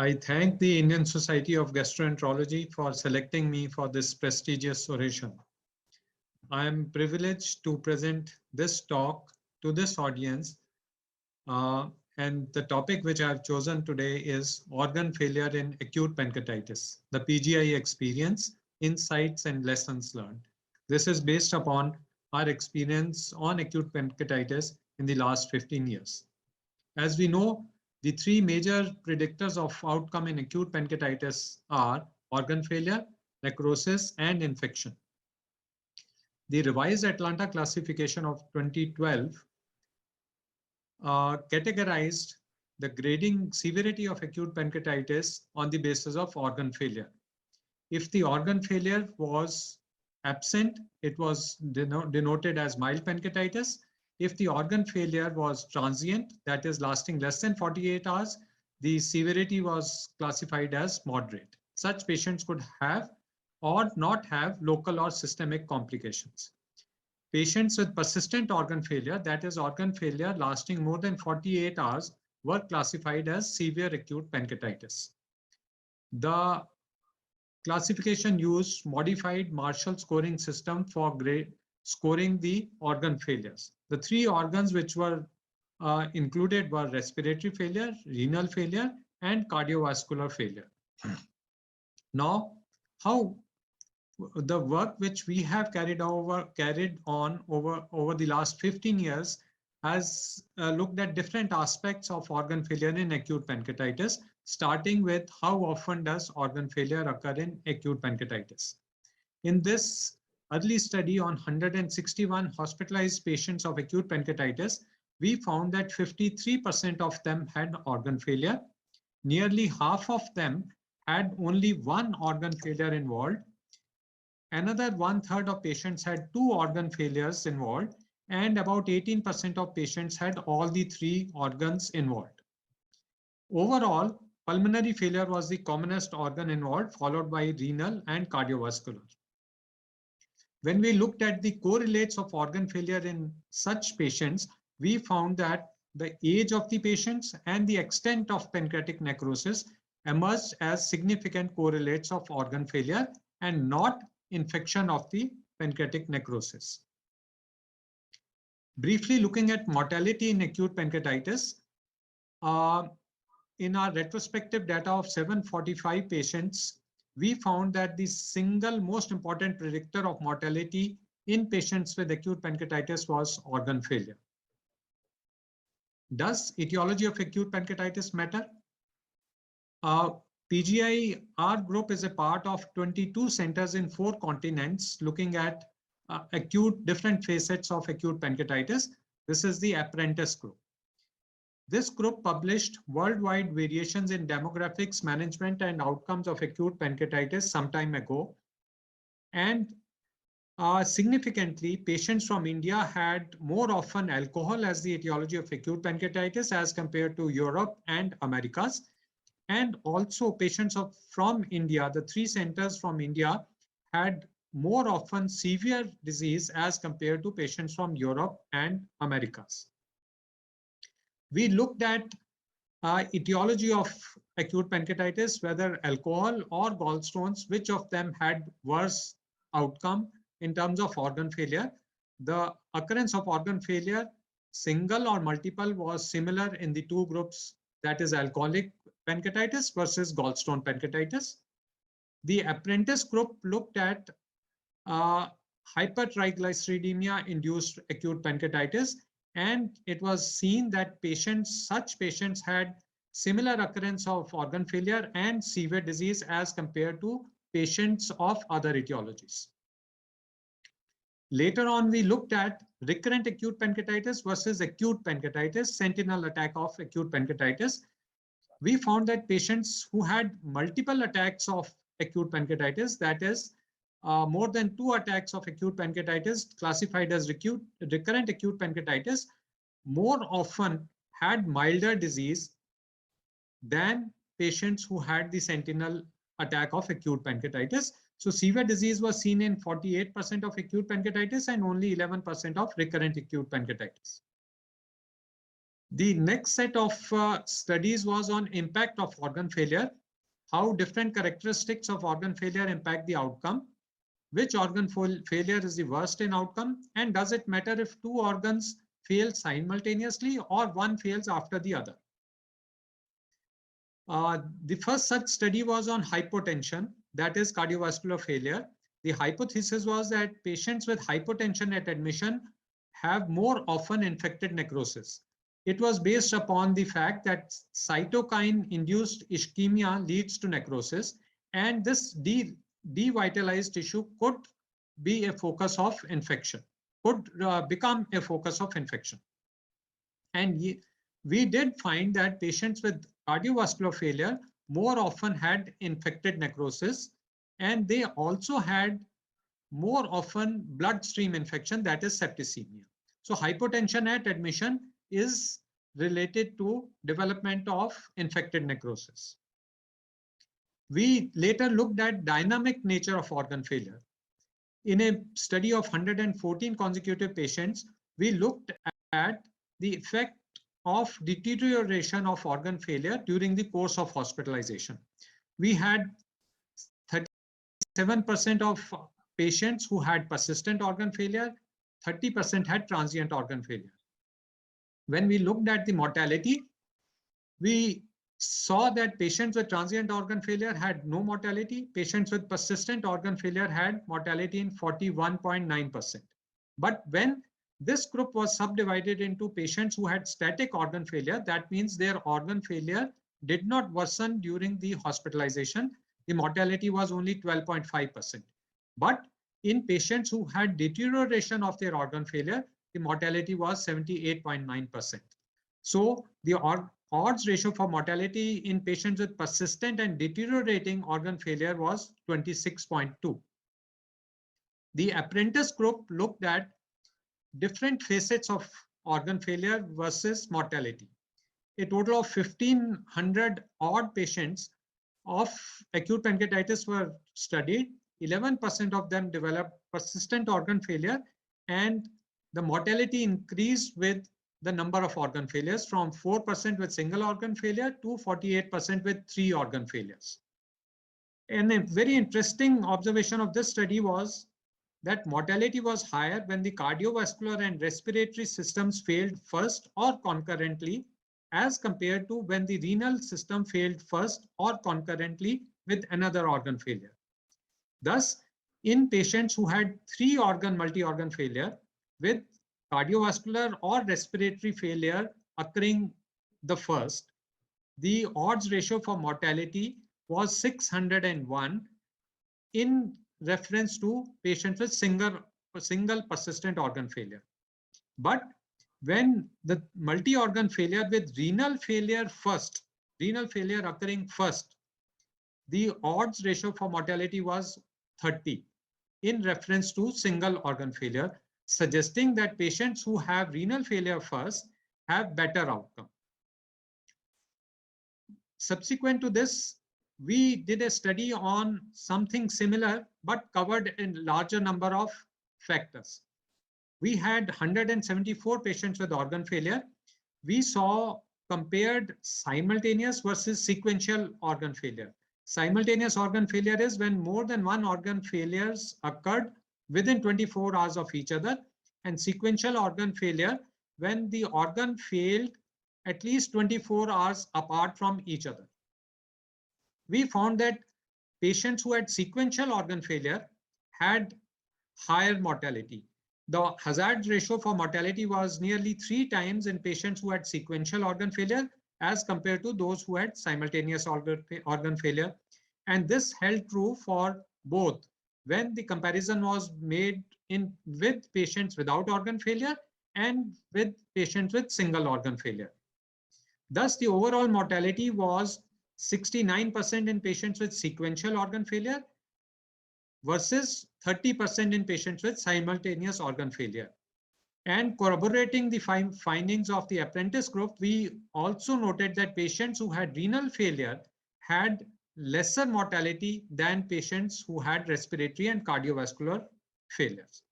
I thank the Indian Society of Gastroenterology for selecting me for this prestigious oration. I am privileged to present this talk to this audience, and the topic which I have chosen today is organ failure in acute pancreatitis, the PGI experience, insights and lessons learned. This is based upon our experience on acute pancreatitis in the last 15 years. As we know, the three major predictors of outcome in acute pancreatitis are organ failure, necrosis, and infection. The revised Atlanta classification of 2012 categorized the grading severity of acute pancreatitis on the basis of organ failure. If the organ failure was absent, it was denoted as mild pancreatitis. If the organ failure was transient, that is lasting less than 48 hours, the severity was classified as moderate. Such patients could have or not have local or systemic complications. Patients with persistent organ failure, that is organ failure lasting more than 48 hours, were classified as severe acute pancreatitis. The classification used modified Marshall scoring system for scoring the organ failures. The three organs which were included were respiratory failure, renal failure, and cardiovascular failure. Now, how the work which we have carried on over the last 15 years has looked at different aspects of organ failure in acute pancreatitis, starting with how often does organ failure occur in acute pancreatitis. In this early study on 161 hospitalized patients of acute pancreatitis, we found that 53% of them had organ failure. Nearly half of them had only one organ failure involved. Another 1/3 of patients had two organ failures involved, and about 18% of patients had all the three organs involved. Overall, pulmonary failure was the commonest organ involved, followed by renal and cardiovascular. When we looked at the correlates of organ failure in such patients, we found that the age of the patients and the extent of pancreatic necrosis emerged as significant correlates of organ failure and not infection of the pancreatic necrosis. Briefly looking at mortality in acute pancreatitis, in our retrospective data of 745 patients, we found that the single most important predictor of mortality in patients with acute pancreatitis was organ failure. Does etiology of acute pancreatitis matter? PGI, our group is a part of 22 centers in 4 continents looking at different facets of acute pancreatitis. This is the apprentice group. This group published worldwide variations in demographics, management, and outcomes of acute pancreatitis some time ago. And significantly, patients from India had more often alcohol as the etiology of acute pancreatitis as compared to Europe and Americas. And also patients from India, the 3 centers from India had more often severe disease as compared to patients from Europe and Americas. We looked at etiology of acute pancreatitis, whether alcohol or gallstones, which of them had worse outcome in terms of organ failure. The occurrence of organ failure, single or multiple, was similar in the 2 groups, that is alcoholic pancreatitis versus gallstone pancreatitis. The apprentice group looked at hypertriglyceridemia induced acute pancreatitis, and it was seen that such patients had similar occurrence of organ failure and severe disease as compared to patients of other etiologies. Later on, we looked at recurrent acute pancreatitis versus acute pancreatitis, sentinel attack of acute pancreatitis. We found that patients who had multiple attacks of acute pancreatitis, that is more than 2 attacks of acute pancreatitis classified as recurrent acute pancreatitis, more often had milder disease than patients who had the sentinel attack of acute pancreatitis. So severe disease was seen in 48% of acute pancreatitis and only 11% of recurrent acute pancreatitis. The next set of studies was on impact of organ failure, how different characteristics of organ failure impact the outcome, which organ failure is the worst in outcome, and does it matter if two organs fail simultaneously or one fails after the other. The first such study was on hypotension, that is cardiovascular failure. The hypothesis was that patients with hypotension at admission have more often infected necrosis. It was based upon the fact that cytokine-induced ischemia leads to necrosis, and this devitalized tissue could be a focus of infection, could become a focus of infection. And we did find that patients with cardiovascular failure more often had infected necrosis, and they also had more often bloodstream infection, that is septicemia. So hypotension at admission is related to development of infected necrosis. We later looked at dynamic nature of organ failure. In a study of 114 consecutive patients, we looked at the effect of deterioration of organ failure during the course of hospitalization. We had 37% of patients who had persistent organ failure, 30% had transient organ failure. When we looked at the mortality, we saw that patients with transient organ failure had no mortality. Patients with persistent organ failure had mortality in 41.9%. But when this group was subdivided into patients who had static organ failure, that means their organ failure did not worsen during the hospitalization. The mortality was only 12.5%. But in patients who had deterioration of their organ failure, the mortality was 78.9%. So the odds ratio for mortality in patients with persistent and deteriorating organ failure was 26.2. The apprentice group looked at different facets of organ failure versus mortality. A total of 1,500 odd patients of acute pancreatitis were studied. 11% of them developed persistent organ failure, and the mortality increased with the number of organ failures from 4% with single organ failure to 48% with 3 organ failures. And a very interesting observation of this study was that mortality was higher when the cardiovascular and respiratory systems failed first or concurrently, as compared to when the renal system failed first or concurrently with another organ failure. Thus, in patients who had 3-organ multi-organ failure with cardiovascular or respiratory failure occurring the first, the odds ratio for mortality was 601 in reference to patients with single persistent organ failure. But when the multi-organ failure with renal failure occurring first, the odds ratio for mortality was 30 in reference to single organ failure, suggesting that patients who have renal failure first have better outcome. Subsequent to this, we did a study on something similar, but covered a larger number of factors. We had 174 patients with organ failure. We saw compared simultaneous versus sequential organ failure. Simultaneous organ failure is when more than one organ failures occurred within 24 hours of each other, and sequential organ failure when the organ failed at least 24 hours apart from each other. We found that patients who had sequential organ failure had higher mortality. The hazard ratio for mortality was nearly 3 times in patients who had sequential organ failure as compared to those who had simultaneous organ failure. And this held true for both when the comparison was made with patients without organ failure and with patients with single organ failure. Thus, the overall mortality was 69% in patients with sequential organ failure versus 30% in patients with simultaneous organ failure. And corroborating the findings of the apprentice group, we also noted that patients who had renal failure had lesser mortality than patients who had respiratory and cardiovascular failures.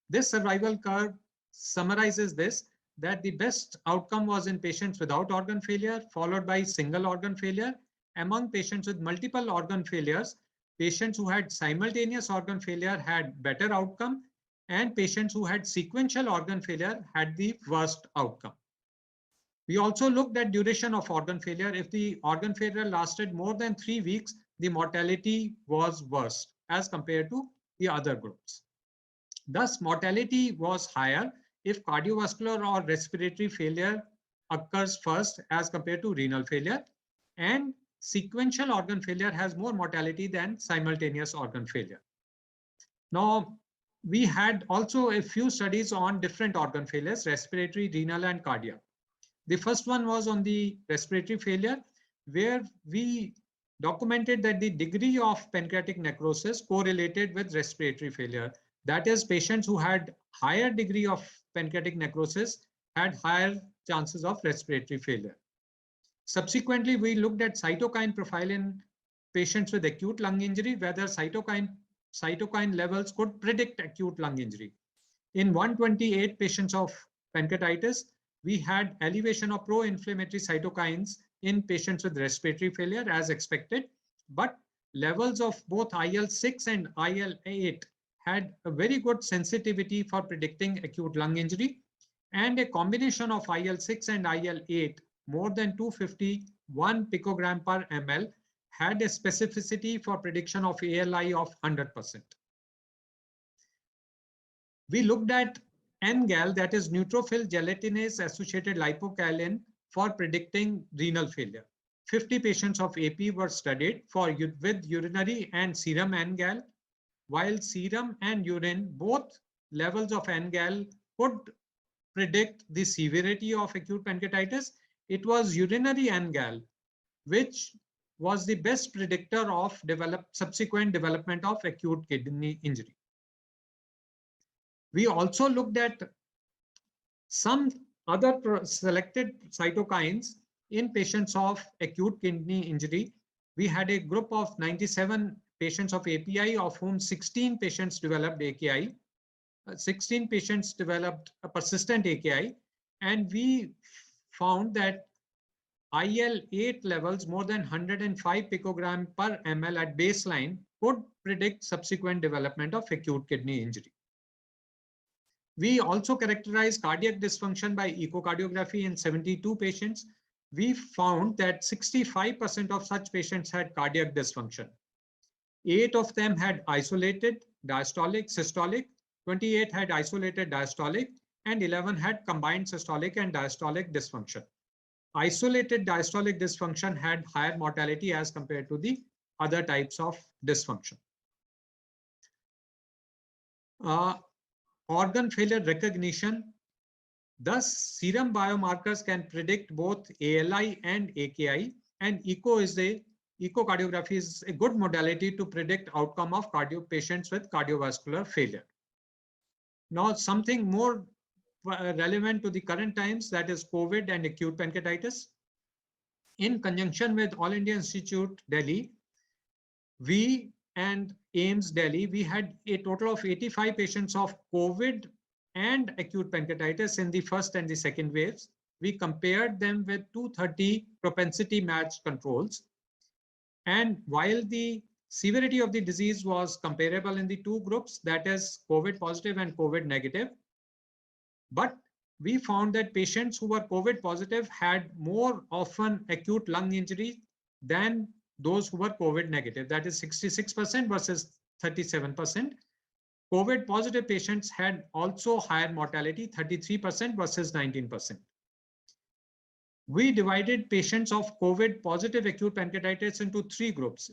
This survival curve summarizes this. that the best outcome was in patients without organ failure, followed by single organ failure. Among patients with multiple organ failures, patients who had simultaneous organ failure had better outcome, and patients who had sequential organ failure had the worst outcome. We also looked at duration of organ failure. If the organ failure lasted more than 3 weeks, the mortality was worse as compared to the other groups. Thus, mortality was higher if cardiovascular or respiratory failure occurs first as compared to renal failure, and sequential organ failure has more mortality than simultaneous organ failure. Now, we had also a few studies on different organ failures: respiratory, renal, and cardiac. The first one was on the respiratory failure, where we documented that the degree of pancreatic necrosis correlated with respiratory failure. That is, patients who had higher degree of pancreatic necrosis had higher chances of respiratory failure. Subsequently, we looked at cytokine profile in patients with acute lung injury, whether cytokine levels could predict acute lung injury. In 128 patients of pancreatitis, we had elevation of pro-inflammatory cytokines in patients with respiratory failure as expected, but levels of both IL-6 and IL-8 had a very good sensitivity for predicting acute lung injury, and a combination of IL-6 and IL-8 more than 251 picogram per ml had a specificity for prediction of ALI of 100%. We looked at NGAL, that is neutrophil gelatinase associated lipocalin, for predicting renal failure. 50 patients of AP were studied with urinary and serum NGAL. While serum and urine, both levels of NGAL could predict the severity of acute pancreatitis, it was urinary NGAL which was the best predictor of subsequent development of acute kidney injury. We also looked at some other selected cytokines in patients of acute kidney injury. We had a group of 97 patients of API, of whom 16 patients developed AKI, 16 patients developed a persistent AKI, and we found that IL-8 levels more than 105 picogram per ml at baseline could predict subsequent development of acute kidney injury. We also characterized cardiac dysfunction by echocardiography in 72 patients. We found that 65% of such patients had cardiac dysfunction. 8 of them had isolated diastolic, systolic, 28 had isolated diastolic, and 11 had combined systolic and diastolic dysfunction. Isolated diastolic dysfunction had higher mortality as compared to the other types of dysfunction. Organ failure recognition. Thus, serum biomarkers can predict both ALI and AKI, and echocardiography is a good modality to predict outcome of patients with cardiovascular failure. Now, something more relevant to the current times, that is COVID and acute pancreatitis. In conjunction with All India Institute Delhi, we and AIMS Delhi, we had a total of 85 patients of COVID and acute pancreatitis in the first and the second waves. We compared them with 230 propensity matched controls. And while the severity of the disease was comparable in the two groups, that is COVID positive and COVID negative, but we found that patients who were COVID positive had more often acute lung injury than those who were COVID negative. That is 66% versus 37%. COVID positive patients had also higher mortality, 33% versus 19%. We divided patients of COVID positive acute pancreatitis into 3 groups.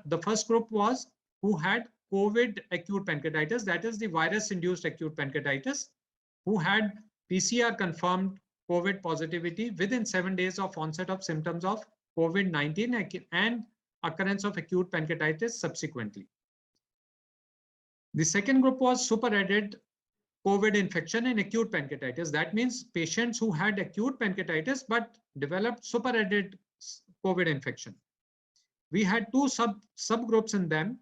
The first group was who had COVID acute pancreatitis, that is the virus-induced acute pancreatitis, who had PCR confirmed COVID positivity within 7 days of onset of symptoms of COVID-19 and occurrence of acute pancreatitis subsequently. The second group was superadded COVID infection and acute pancreatitis. That means patients who had acute pancreatitis but developed superadded COVID infection. We had 2 subgroups in them: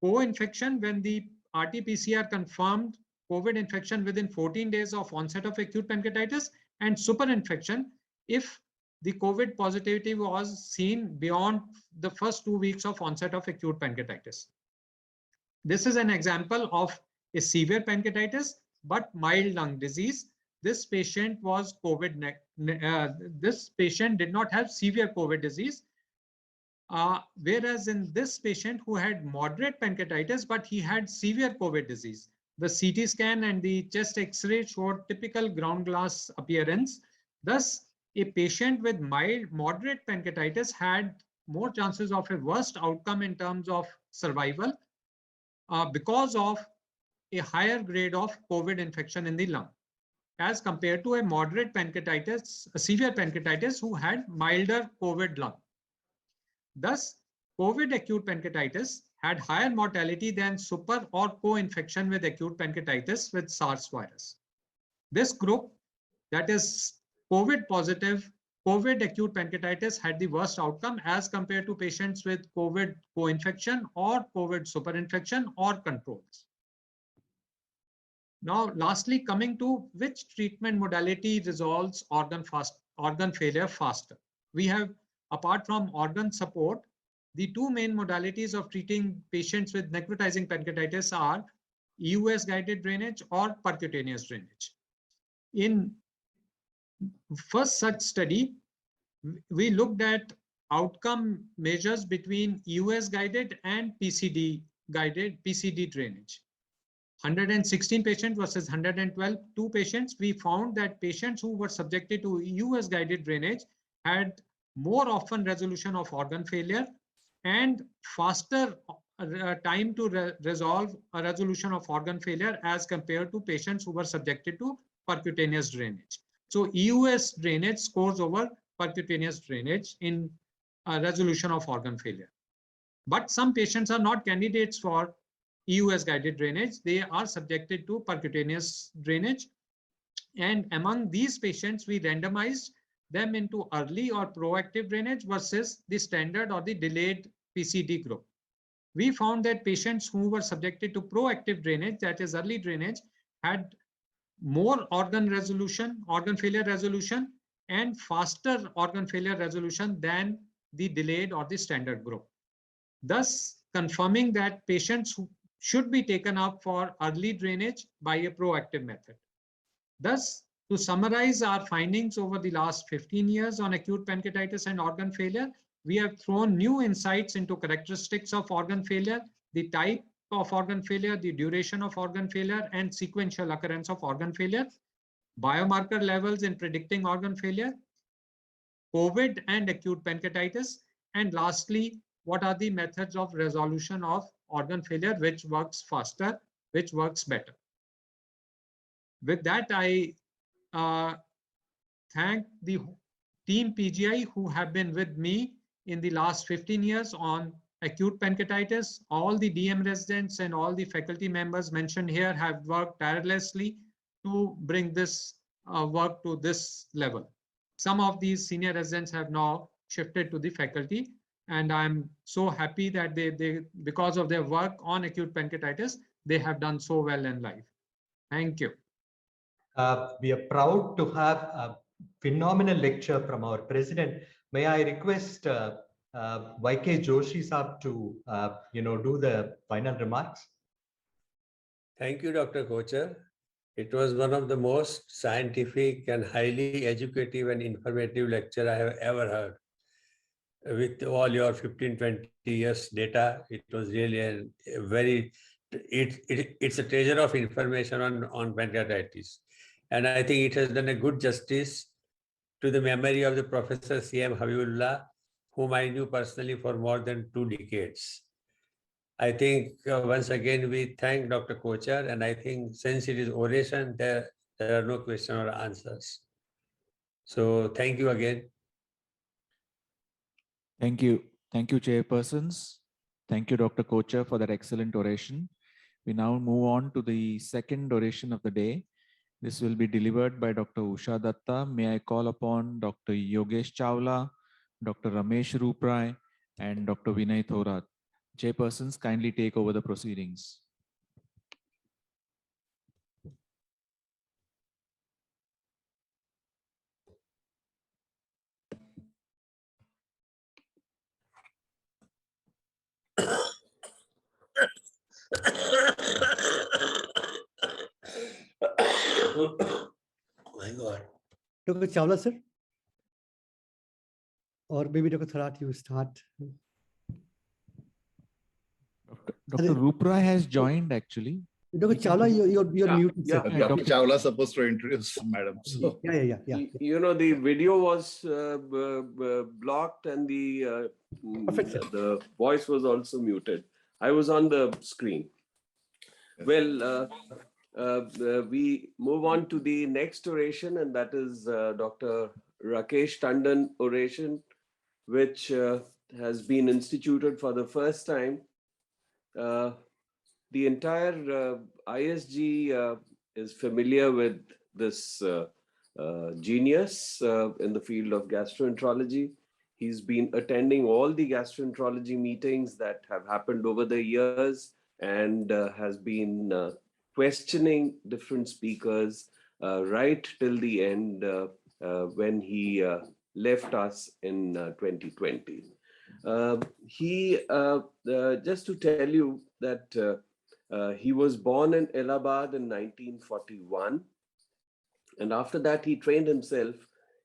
co-infection, when the RT-PCR confirmed COVID infection within 14 days of onset of acute pancreatitis, and superinfection if the COVID positivity was seen beyond the first 2 weeks of onset of acute pancreatitis. This is an example of a severe pancreatitis, but mild lung disease. This patient was COVID. This patient did not have severe COVID disease. Whereas in this patient who had moderate pancreatitis, but he had severe COVID disease, the CT scan and the chest X-ray showed typical ground glass appearance. Thus, a patient with mild, moderate pancreatitis had more chances of a worst outcome in terms of survival because of a higher grade of COVID infection in the lung, as compared to a moderate pancreatitis, a severe pancreatitis who had milder COVID lung. Thus, COVID acute pancreatitis had higher mortality than super or co-infection with acute pancreatitis with SARS virus. This group, that is COVID positive, COVID acute pancreatitis, had the worst outcome as compared to patients with COVID co-infection or COVID superinfection or controls. Now, lastly, coming to which treatment modality resolves organ failure faster. We have, apart from organ support, the two main modalities of treating patients with necrotizing pancreatitis are EUS guided drainage or percutaneous drainage. In first such study, we looked at outcome measures between EUS guided and PCD drainage. 116 patients versus 112, two patients, we found that patients who were subjected to EUS guided drainage had more often resolution of organ failure and faster time to resolve a resolution of organ failure as compared to patients who were subjected to percutaneous drainage. So EUS drainage scores over percutaneous drainage in resolution of organ failure. But some patients are not candidates for EUS guided drainage. They are subjected to percutaneous drainage. And among these patients, we randomized them into early or proactive drainage versus the standard or the delayed PCD group. We found that patients who were subjected to proactive drainage, that is early drainage, had more organ failure resolution, and faster organ failure resolution than the delayed or the standard group. Thus, confirming that patients who should be taken up for early drainage by a proactive method. Thus, to summarize our findings over the last 15 years on acute pancreatitis and organ failure, we have thrown new insights into characteristics of organ failure, the type of organ failure, the duration of organ failure, and sequential occurrence of organ failure, biomarker levels in predicting organ failure, COVID and acute pancreatitis, and lastly, what are the methods of resolution of organ failure, which works faster, which works better. With that, I thank the team PGI who have been with me in the last 15 years on acute pancreatitis. All the DM residents and all the faculty members mentioned here have worked tirelessly to bring this work to this level. Some of these senior residents have now shifted to the faculty, and I'm so happy that they because of their work on acute pancreatitis, they have done so well in life. Thank you. We are proud to have a phenomenal lecture from our president. May I request YK Joshi Saab to do the final remarks? Thank you, Dr. Kochar. It was one of the most scientific and highly educative and informative lecture I have ever heard. With all your 15-20 years data, it was really a very, it's a treasure of information on pancreatitis. And I think it has done a good justice to the memory of the Professor C.M. Habibullah, whom I knew personally for more than 2 decades. I think once again, we thank Dr. Kochar, and I think since it is oration, there are no questions or answers. So thank you again. Thank you. Thank you, chairpersons. Thank you, Dr. Kochar, for that excellent oration. We now move on to the second oration of the day. This will be delivered by Dr. Usha Datta. May I call upon Dr. Yogesh Chawla, Dr. Ramesh Ruprai, and Dr. Vinay Thorat. Chairpersons, kindly take over the proceedings. Oh my God. Dr. Chawla, sir? Or maybe Dr. Tharat, you start. Dr. Rupra has joined actually. Dr. Chawla, you're muted, sir. Dr. Dr. Chawla supposed to introduce Madam. So. Yeah. You know, the video was blocked and Perfect, sir. the voice was also muted. I was on the screen. Yes. Well, we move on to the next oration, and that is Dr. Rakesh Tandon oration, which has been instituted for the first time. The entire ISG is familiar with this genius in the field of gastroenterology. He's been attending all the gastroenterology meetings that have happened over the years and has been questioning different speakers right till the end when he left us in 2020. Just to tell you that he was born in Allahabad in 1941. And after that, he trained himself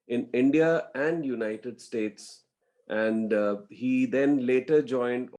in India and United States. And he then later joined